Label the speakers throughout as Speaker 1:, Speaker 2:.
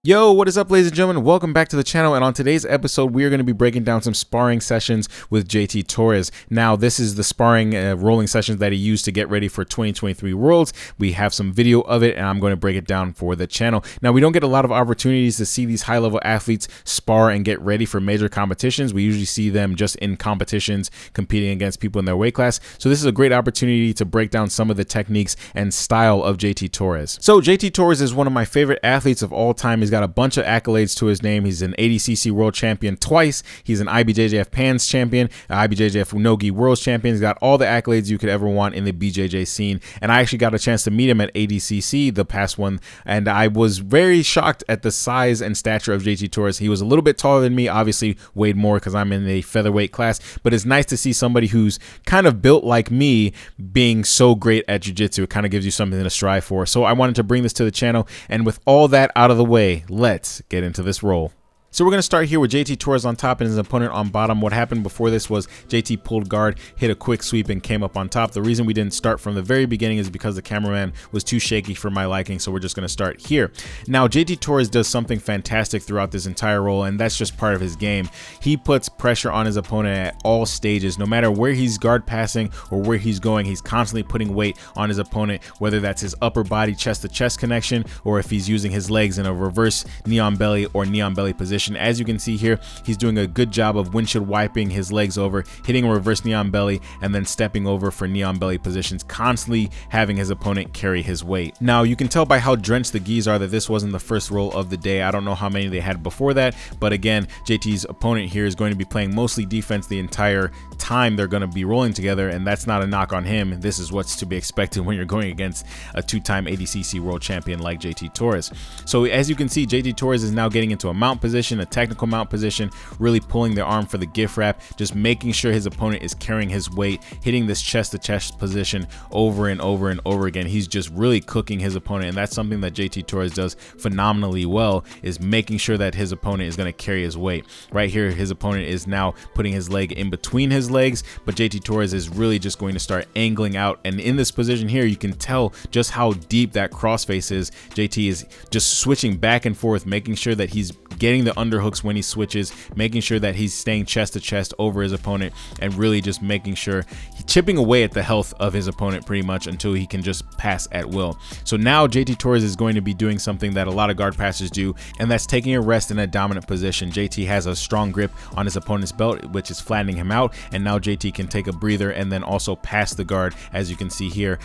Speaker 1: Yo, what is up, ladies and gentlemen? Welcome back to the channel, and on today's episode we are going to be breaking down some sparring sessions with JT Torres. Now, this is the sparring rolling sessions that he used to get ready for 2023 Worlds. We have some video of it, and I'm going to break it down for the channel. Now, we don't get a lot of opportunities to see these high-level athletes spar and get ready for major competitions. We usually see them just in competitions competing against people in their weight class. So this is a great opportunity to break down some of the techniques and style of JT Torres. So JT Torres is one of my favorite athletes of all time. He's got a bunch of accolades to his name. He's an ADCC world champion twice. He's an IBJJF Pans champion, IBJJF Nogi Worlds champion. He's got all the accolades you could ever want in the BJJ scene. And I actually got a chance to meet him at ADCC, the past one, and I was very shocked at the size and stature of JT Torres. He was a little bit taller than me, obviously weighed more because I'm in the featherweight class, but it's nice to see somebody who's kind of built like me being so great at jiu-jitsu. It kind of gives you something to strive for. So I wanted to bring this to the channel, and with all that out of the way, let's get into this roll. So we're going to start here with JT Torres on top and his opponent on bottom. What happened before this was JT pulled guard, hit a quick sweep, and came up on top. The reason we didn't start from the very beginning is because the cameraman was too shaky for my liking, so we're just going to start here. Now, JT Torres does something fantastic throughout this entire roll, and that's just part of his game. He puts pressure on his opponent at all stages. No matter where he's guard passing or where he's going, he's constantly putting weight on his opponent, whether that's his upper body chest-to-chest connection or if he's using his legs in a reverse knee on belly or knee on belly position. As you can see here, he's doing a good job of windshield wiping his legs over, hitting a reverse knee on belly, and then stepping over for knee on belly positions, constantly having his opponent carry his weight. Now, you can tell by how drenched the gis are that this wasn't the first roll of the day. I don't know how many they had before that, but again, JT's opponent here is going to be playing mostly defense the entire time they're going to be rolling together, and that's not a knock on him. This is what's to be expected when you're going against a two-time ADCC world champion like JT Torres. So as you can see, JT Torres is now getting into a mount position, a technical mount position, really pulling the arm for the gift wrap, just making sure his opponent is carrying his weight, hitting this chest-to-chest position over and over and over again. He's just really cooking his opponent, and that's something that JT Torres does phenomenally well, is making sure that his opponent is going to carry his weight. Right here, his opponent is now putting his leg in between his legs, but JT Torres is really just going to start angling out, and in this position here, you can tell just how deep that crossface is. JT is just switching back and forth, making sure that he's getting the underhooks when he switches, making sure that he's staying chest to chest over his opponent, and really just making sure he's chipping away at the health of his opponent pretty much until he can just pass at will. So now JT Torres is going to be doing something that a lot of guard passers do, and that's taking a rest in a dominant position. JT has a strong grip on his opponent's belt, which is flattening him out, and now JT can take a breather and then also pass the guard, as you can see here,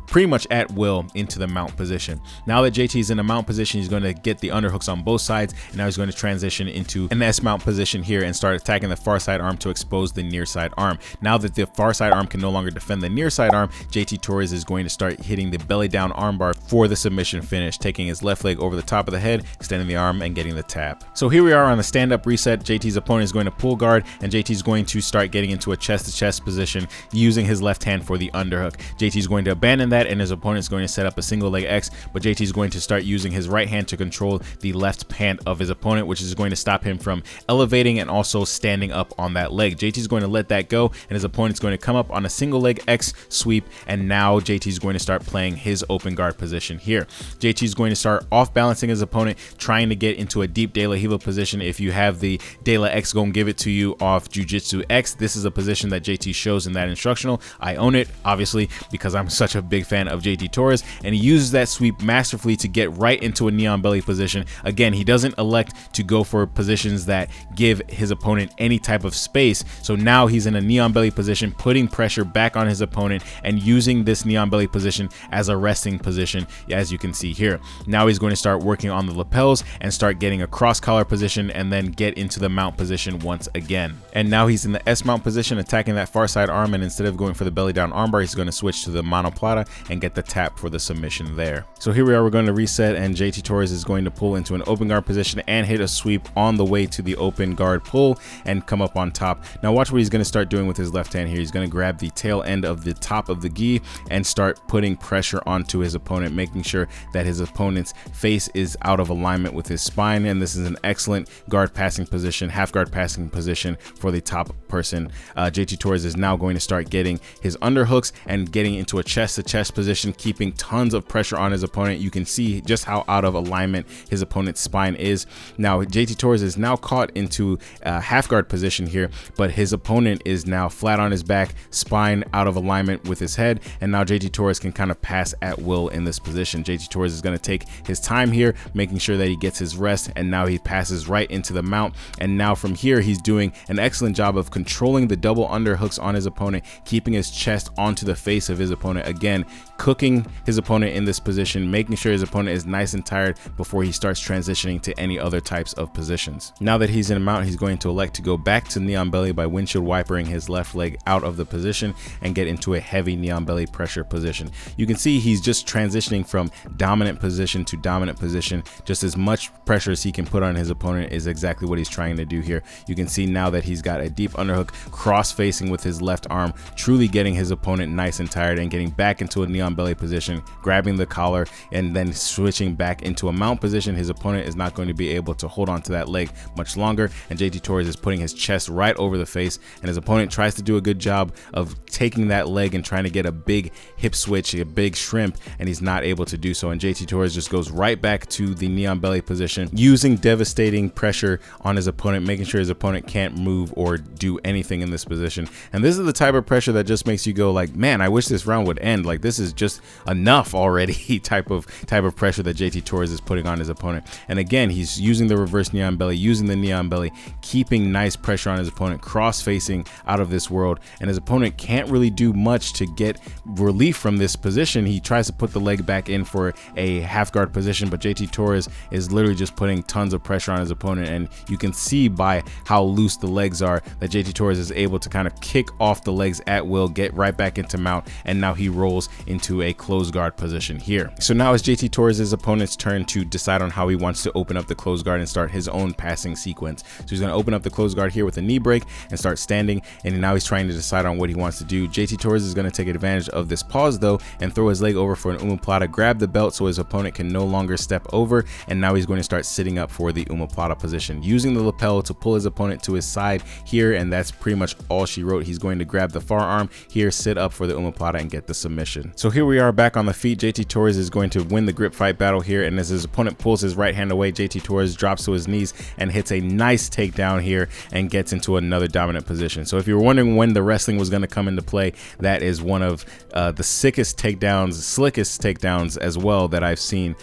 Speaker 1: pretty much at will into the mount position. Now that JT is in a mount position, he's going to get the underhooks on both sides, and now he's going to transition into an S mount position here and start attacking the far side arm to expose the near side arm. Now that the far side arm can no longer defend the near side arm, JT Torres is going to start hitting the belly down armbar for the submission finish, taking his left leg over the top of the head, extending the arm, and getting the tap. So here we are on the stand-up reset. JT's opponent is going to pull guard, and JT's going to start getting into a chest-to-chest position using his left hand for the underhook. JT's going to abandon that, and his opponent's going to set up a single leg X, but JT's going to start using his right hand to control the left pant of his opponent, which is going to stop him from elevating and also standing up on that leg. JT's going to let that go, and his opponent's going to come up on a single leg X sweep, and now JT's going to start playing his open guard position here. JT's going to start off balancing his opponent, trying to get into a deep De La Riva position. If you have the De La X, go and give it to you off Jiu-Jitsu X. This is a position that JT shows in that instructional. I own it, obviously, because I'm such a big fan of JT Torres, and he uses that sweep masterfully to get right into a knee on belly position. Again, he doesn't elect to go for positions that give his opponent any type of space. So now he's in a knee on belly position, putting pressure back on his opponent and using this knee on belly position as a resting position, as you can see here. Now he's going to start working on the lapels and start getting a cross collar position and then get into the mount position once again. And now he's in the S mount position, attacking that far side arm, and instead of going for the belly down armbar, he's going to switch to the monoplata and get the tap for the submission there. So here we are, we're going to reset, and JT Torres is going to pull into an open guard position and hit a sweep
Speaker 2: sweep on the way to the open guard pull and come up on top. Now watch what he's going to start doing with his left hand here. He's going to grab the tail end of the top of the gi and start putting pressure onto his opponent, making sure that his opponent's face is out of alignment with his spine. And this is an excellent guard passing position, half guard passing position for the top person. JT Torres is now going to start getting his underhooks and getting into a chest to chest position, keeping tons of pressure on his opponent. You can see just how out of alignment his opponent's spine is. Now JT Torres is now caught into a half guard position here, but his opponent is now flat on his back, spine out of alignment with his head, and now JT Torres can kind of pass at will in this position. JT Torres is going to take his time here, making sure that he gets his rest, and now he passes right into the mount. And now from here, he's doing an excellent job of controlling the double underhooks on his opponent, keeping his chest onto the face of his opponent, again cooking his opponent in this position, making sure his opponent is nice and tired before he starts transitioning to any other types of positions. Now that he's in a mount, he's going to elect to go back to knee on belly by windshield wipering his left leg out of the position and get into a heavy knee on belly pressure position. You can see he's just transitioning from dominant position to dominant position. Just as much pressure as he can put on his opponent is exactly what he's trying to do here. You can see now that he's got a deep underhook, cross facing with his left arm, truly getting his opponent nice and tired and getting back into a knee on belly position, grabbing the collar and then switching back into a mount position. His opponent is not going to be able to hold on to that leg much longer, and JT Torres is putting his chest right over the face, and his opponent tries to do a good job of taking that leg and trying to get a big hip switch, a big shrimp, and he's not able to do so. And JT Torres just goes right back to the knee on belly position, using devastating pressure on his opponent, making sure his opponent can't move or do anything in this position. And this is the type of pressure that just makes you go like, man, I wish this round would end. Like, this is just enough already type of pressure that JT Torres is putting on his opponent. And again, he's using the reverse knee on belly, using the knee on belly, keeping nice pressure on his opponent, cross facing out of this world. And his opponent can't really do much to get relief from this position. He tries to put the leg back in for a half guard position, but JT Torres is literally just putting tons of pressure on his opponent. And you can see by how loose the legs are that JT Torres is able to kind of kick off the legs at will, get right back into mount, and now he rolls into a closed guard position here. So now it's JT Torres' opponent's turn to decide on how he wants to open up the closed guard and start his own passing sequence. So he's going to open up the closed guard here with a knee break and start standing, and now he's trying to decide on what he wants to do. JT Torres is going to take advantage of this pause though and throw his leg over for an Omoplata, grab the belt so his opponent can no longer step over, and now he's going to start sitting up for the Omoplata position, using the lapel to pull his opponent to his side here, and that's pretty much all she wrote. He's going to grab the far arm here, sit up for the Omoplata, and get the submission. So here we are back on the feet. JT Torres is going to win the grip fight battle here, and as his opponent pulls his right hand away, JT Torres drops to his knees and hits a nice takedown here and gets into another dominant position. So if you were wondering when the wrestling was going to come into play, that is one of the sickest takedowns, slickest takedowns as well that I've seen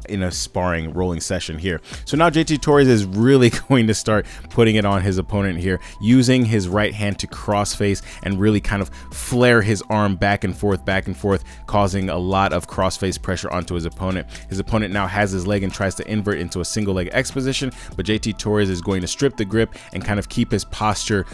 Speaker 2: in a sparring rolling session here. So now JT Torres is really going to start putting it on his opponent here, using his right hand to cross face and really kind of flare his arm back and forth, causing a lot of cross face pressure onto his opponent. His opponent now has his leg and tries to invert into a single leg X position, but JT Torres is going to strip the grip and kind of keep his posture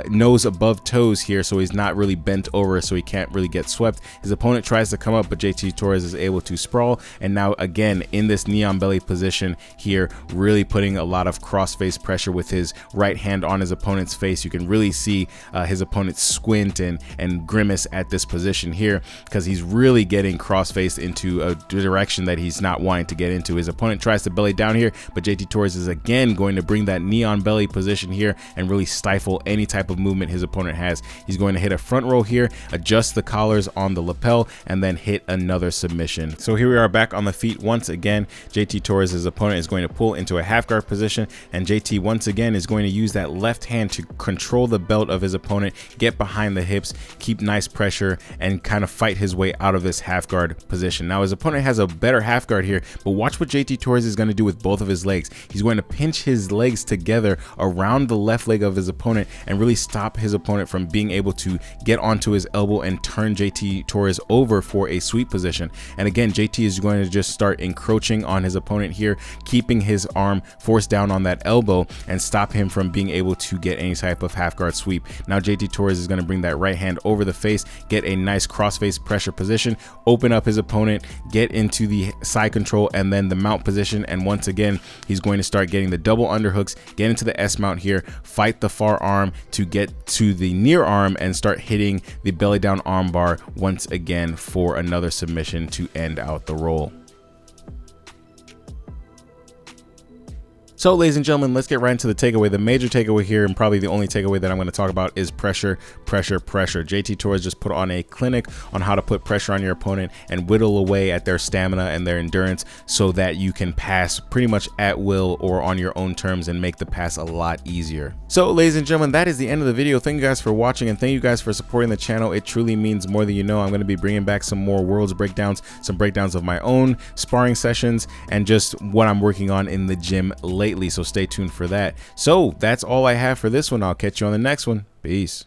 Speaker 2: nose above toes here, so he's not really bent over, so he can't really get swept. His opponent tries to come up, but JT Torres is able to sprawl, and now again in this knee on belly position here, really putting a lot of cross face pressure with his right hand on his opponent's face. You can really see his opponent squint and grimace at this position here because he's really getting cross faced into a direction that he's not wanting to get into. His opponent tries to belly down here, but JT Torres is again going to bring that knee on belly position here and really stifle any type of movement his opponent has. He's going to hit a front roll here, adjust the collars on the lapel, and then hit another submission. So here we are back on the feet once again. JT Torres' opponent is going to pull into a half guard position, and JT once again is going to use that left hand to control the belt of his opponent, get behind the hips, keep nice pressure, and kind of fight his way out of this half guard position. Now his opponent has a better half guard here, but watch what JT Torres is going to do with both of his legs. He's going to pinch his legs together around the left leg of his opponent and really stop his opponent from being able to get onto his elbow and turn JT Torres over for a sweep position. And again, JT is going to just start encroaching on his opponent here, keeping his arm forced down on that elbow and stop him from being able to get any type of half guard sweep. Now JT Torres is going to bring that right hand over the face, get a nice cross face pressure position, open up his opponent, get into the side control and then the mount position, and once again he's going to start start getting the double underhooks, get into the S mount here, fight the far arm to get to the near arm and start hitting the belly down arm bar once again for another submission to end out the roll. So ladies and gentlemen, let's get right into the takeaway. The major takeaway here, and probably the only takeaway that I'm going to talk about, is pressure, pressure, pressure. JT Torres just put on a clinic on how to put pressure on your opponent and whittle away at their stamina and their endurance so that you can pass pretty much at will or on your own terms and make the pass a lot easier. So ladies and gentlemen, that is the end of the video. Thank you guys for watching, and thank you guys for supporting the channel. It truly means more than you know. I'm going to be bringing back some more worlds breakdowns, some breakdowns of my own sparring sessions, and just what I'm working on in the gym lately. So stay tuned for that. So that's all I have for this one. I'll catch you on the next one. Peace.